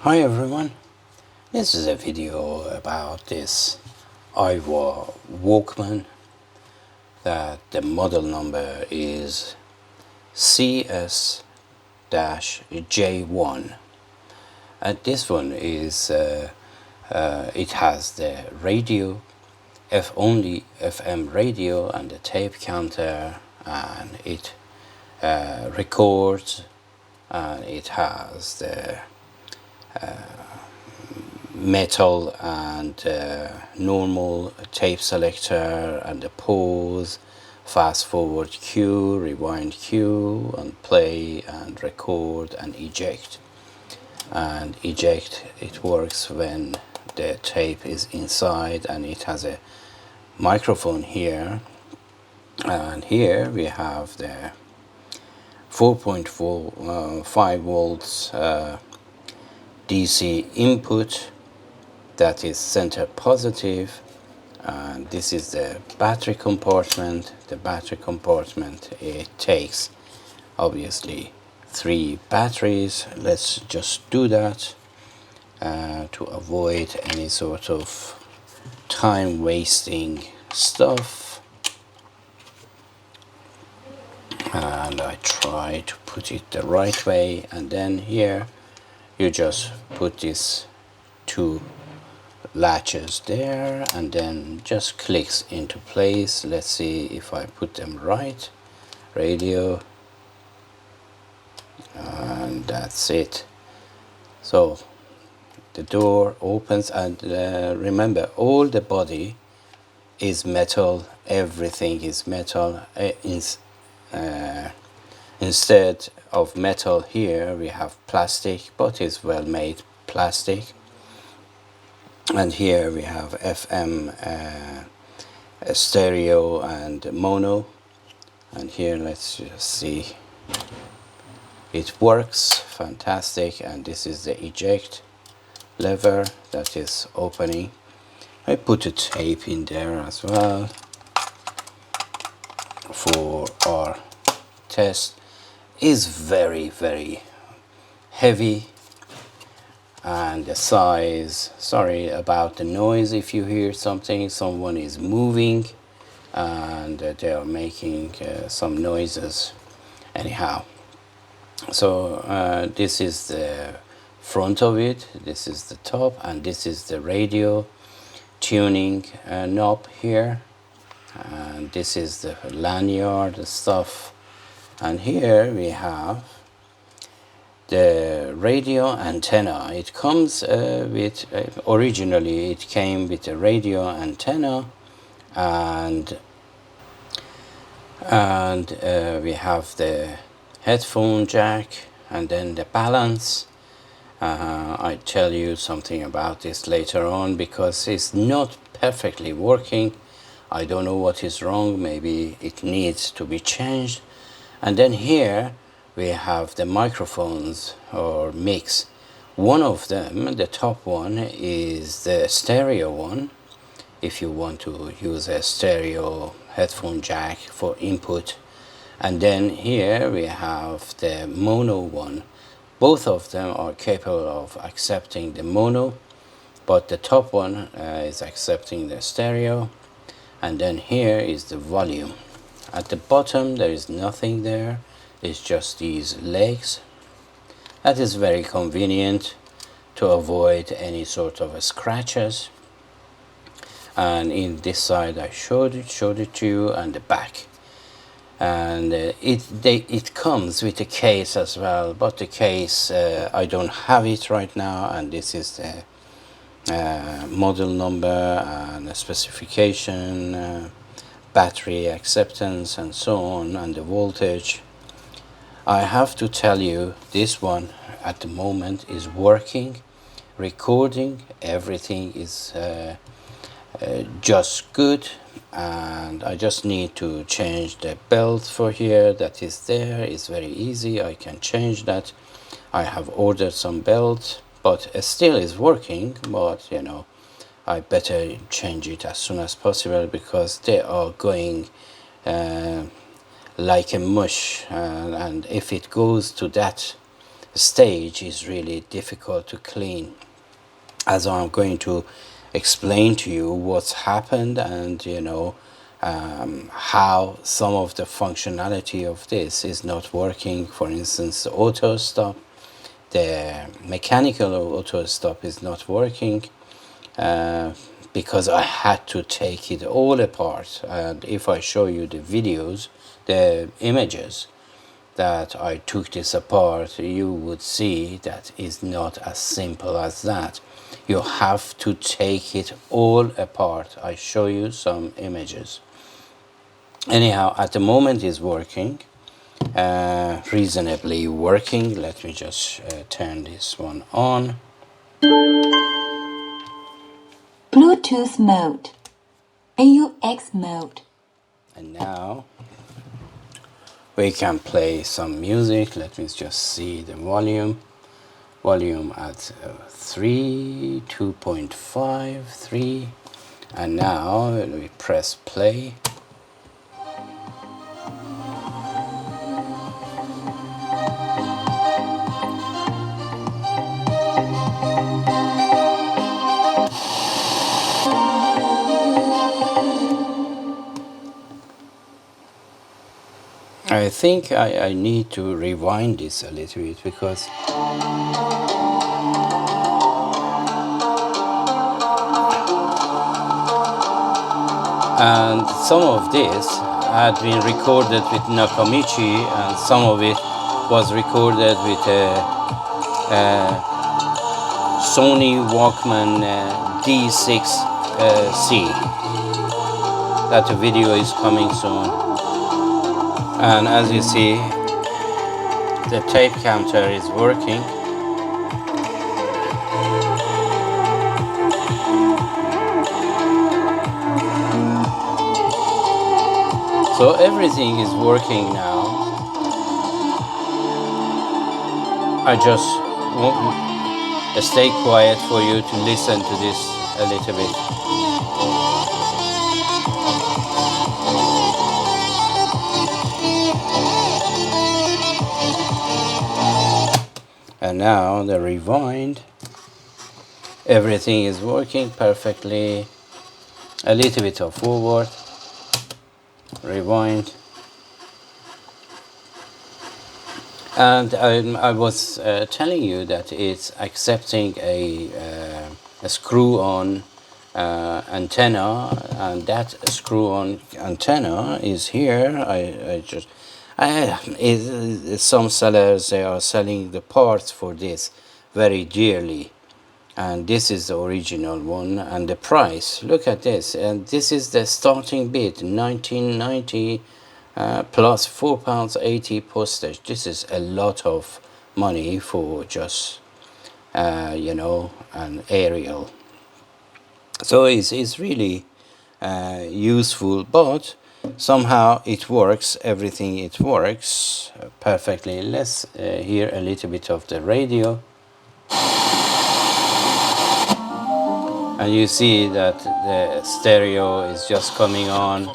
Hi everyone, this is a video about this Aiwa Walkman that the model number is CS-J1, and this one is it has the radio, only FM radio and the tape counter, and it records, and it has the metal and normal tape selector and the pause, fast forward cue, rewind cue, and play and record and eject. And eject, it works when the tape is inside, and it has a microphone here, and here we have the 4.5 volts DC input that is center positive, and this is the battery compartment. The battery compartment, it takes obviously 3 batteries. Let's just do that to avoid any sort of time wasting stuff, and I try to put it the right way. And then here you just put these 2 latches there, and then just clicks into place. Let's see if I put them right. Radio, and that's it. So the door opens, and remember, all the body is metal, everything is metal. Instead of metal here we have plastic, but it's well made plastic. And here we have FM, stereo and mono. And here let's just see, it works fantastic. And this is the eject lever that is opening. I put a tape in there as well for our test. Is very heavy, and the size, sorry about the noise if you hear something, someone is moving and they are making some noises anyhow. So this is the front of it, this is the top, and this is the radio tuning knob here, and this is the lanyard stuff. And here we have the radio antenna. It comes with, originally it came with a radio antenna, and we have the headphone jack, and then the balance. I tell you something about this later on, because it's not perfectly working. I don't know what is wrong, maybe it needs to be changed. And then here we have the microphones or mix. One of them, the top one, is the stereo one, if you want to use a stereo headphone jack for input. And then here we have the mono one. Both of them are capable of accepting the mono, but the top one is accepting the stereo. And then here is the volume. At the bottom there is nothing there, it's just these legs. That is very convenient to avoid any sort of scratches. And in this side I showed it to you, and the back. And it comes with a case as well, but the case I don't have it right now. And this is the model number and the specification, battery acceptance and so on, and the voltage. I have to tell you, this one at the moment is working, recording, everything is just good. And I just need to change the belt for here that is there. It's very easy, I can change that. I have ordered some belt, but it still is working, but you know, I better change it as soon as possible, because they are going like a mush, and if it goes to that stage is really difficult to clean, as I'm going to explain to you what's happened, and how some of the functionality of this is not working. For instance, the auto stop, the mechanical auto stop is not working, because I had to take it all apart. And if I show you the videos, the images that I took this apart, you would see that it's not as simple as that. You have to take it all apart. I show you some images. Anyhow, at the moment it's working, reasonably working. Let me just turn this one on. Bluetooth mode, AUX mode. And now we can play some music. Let me just see the volume. Volume at 3, 2.5, 3. And now we press play. I think I need to rewind this a little bit, because and some of this had been recorded with Nakamichi, and some of it was recorded with a Sony Walkman D6C. That video is coming soon. And as you see, the tape counter is working. So everything is working now. I just want to stay quiet for you to listen to this a little bit. And now the rewind. Everything is working perfectly. A little bit of forward. Rewind. And I was telling you that it's accepting a screw-on antenna, and that screw-on antenna is here. Some sellers, they are selling the parts for this very dearly, and this is the original one. And the price, look at this, and this is the starting bid, 1990 plus £4.80 postage. This is a lot of money for just an aerial. So it's really useful, but somehow it works. Everything, it works perfectly. Let's hear a little bit of the radio. And you see that the stereo is just coming on.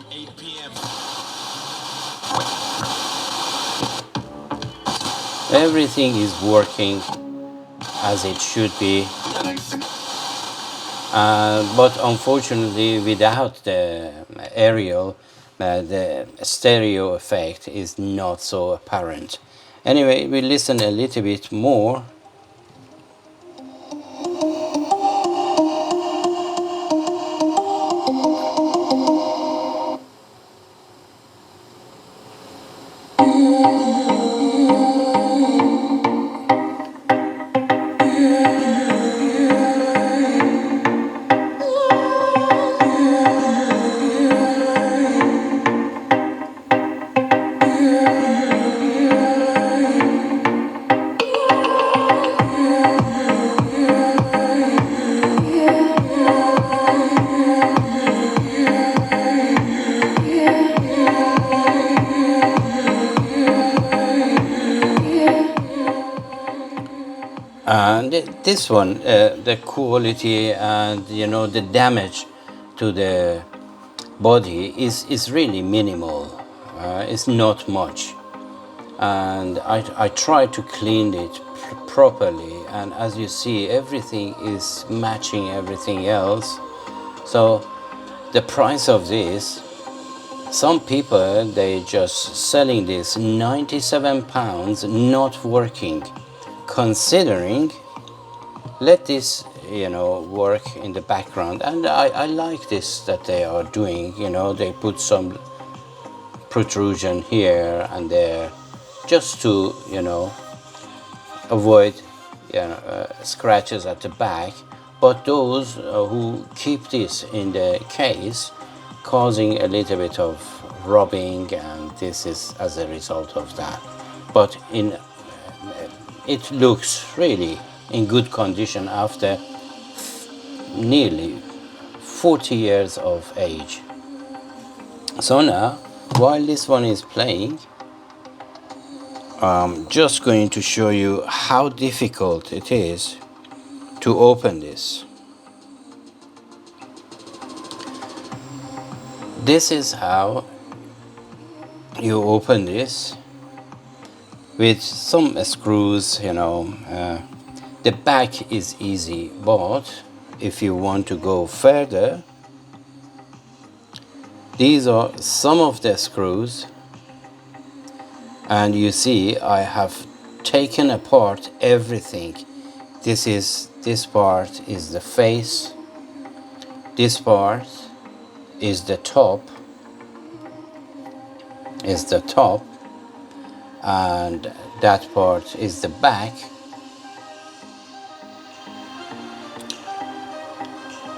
Everything is working as it should be. But unfortunately, without the aerial, the stereo effect is not so apparent. Anyway, we listen a little bit more. And this one, the quality and the damage to the body is really minimal. It's not much. and I tried to clean it properly, and as you see, everything is matching everything else. So the price of this, some people, they just selling this £97 not working, considering let this work in the background. And I like this that they are doing, they put some protrusion here and there just to avoid scratches at the back. But those who keep this in the case, causing a little bit of rubbing, and this is as a result of that. But it looks really in good condition after nearly 40 years of age. So now, while this one is playing, I'm just going to show you how difficult it is to open this. This is how you open this with some screws, the back is easy, but if you want to go further, these are some of the screws, and you see I have taken apart everything. This part is the face, this part is the top, and that part is the back.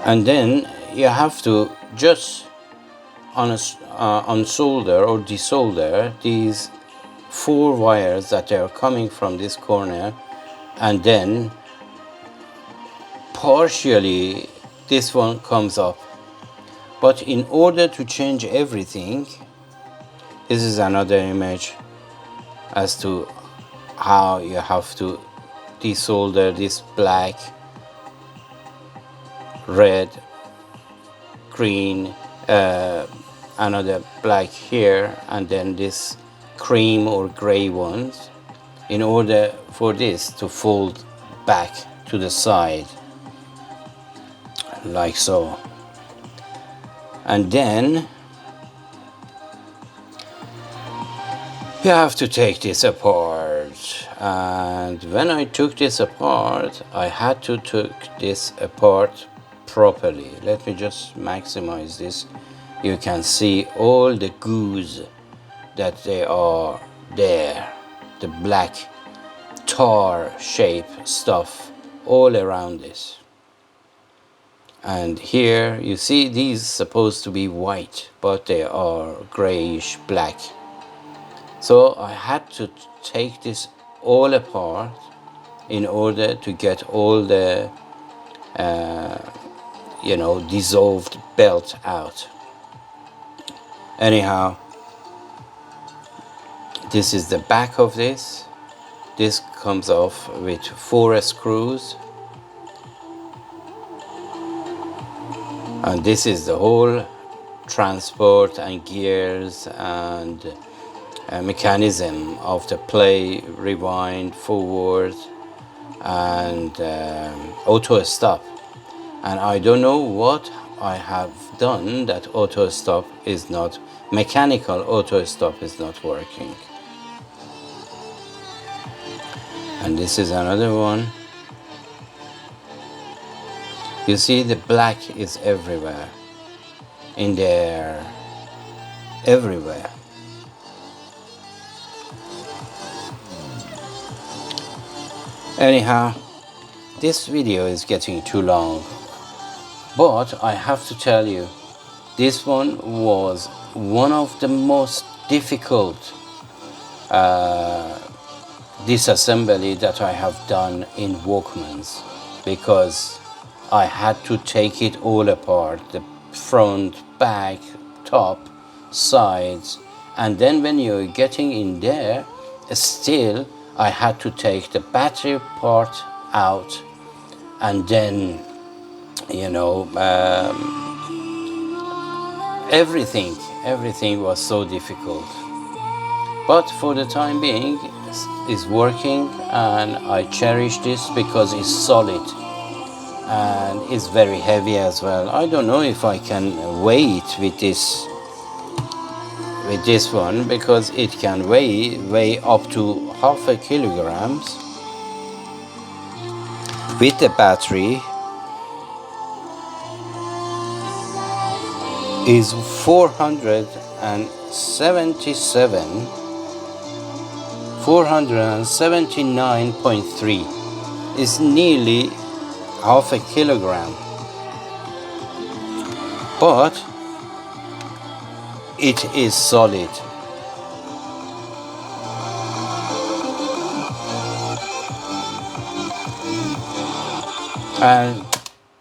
And then you have to just unsolder or desolder these 4 wires that are coming from this corner, and then partially this one comes up. But in order to change everything, this is another image as to how you have to desolder this black, red, green, another black here, and then this cream or gray ones, in order for this to fold back to the side like so. And then you have to take this apart, and when I took this apart, I had to take this apart properly. Let me just maximize this. You can see all the goos that they are there, the black tar shape stuff all around this. And here you see these supposed to be white, but they are grayish black. So I had to take this all apart in order to get all the dissolved belt out. Anyhow, this is the back of this. This comes off with 4 screws, and this is the whole transport and gears and mechanism of the play, rewind, forward, and auto stop. And I don't know what I have done that auto stop is not, mechanical auto stop is not working. And this is another one. You see the black is everywhere, in there, everywhere. Anyhow, this video is getting too long, but I have to tell you, this one was one of the most difficult disassembly that I have done in Walkmans, because I had to take it all apart, the front, back, top, sides, and then when you're getting in there, still I had to take the battery part out, and then everything was so difficult. but for the time being it's working, and I cherish this because it's solid and it's very heavy as well. I don't know if I can weigh it with this one, because it can weigh up to half a kilograms. With the battery is 479.3. Is nearly half a kilogram, but it is solid. And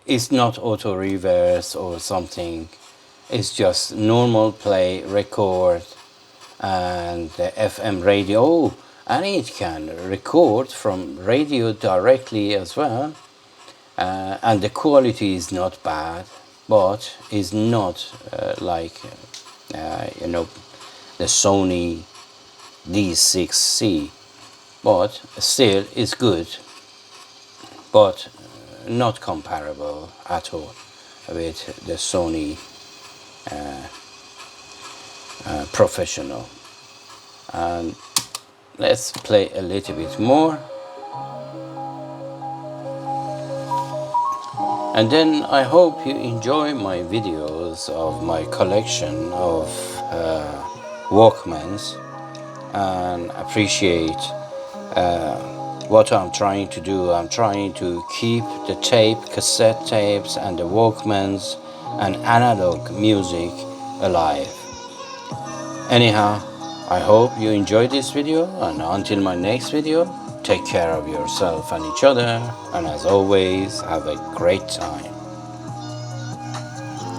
it's not auto reverse or something, it's just normal play, record, and the FM radio. Oh, and it can record from radio directly as well, and the quality is not bad, but is not like the Sony D6C, but still is good, but not comparable at all with the Sony Professional. And let's play a little bit more, and then I hope you enjoy my videos of my collection of Walkmans, and appreciate what I'm trying to do. I'm trying to keep the cassette tapes and the Walkmans and analog music alive. Anyhow, I hope you enjoyed this video, and until my next video, take care of yourself and each other, and as always, have a great time.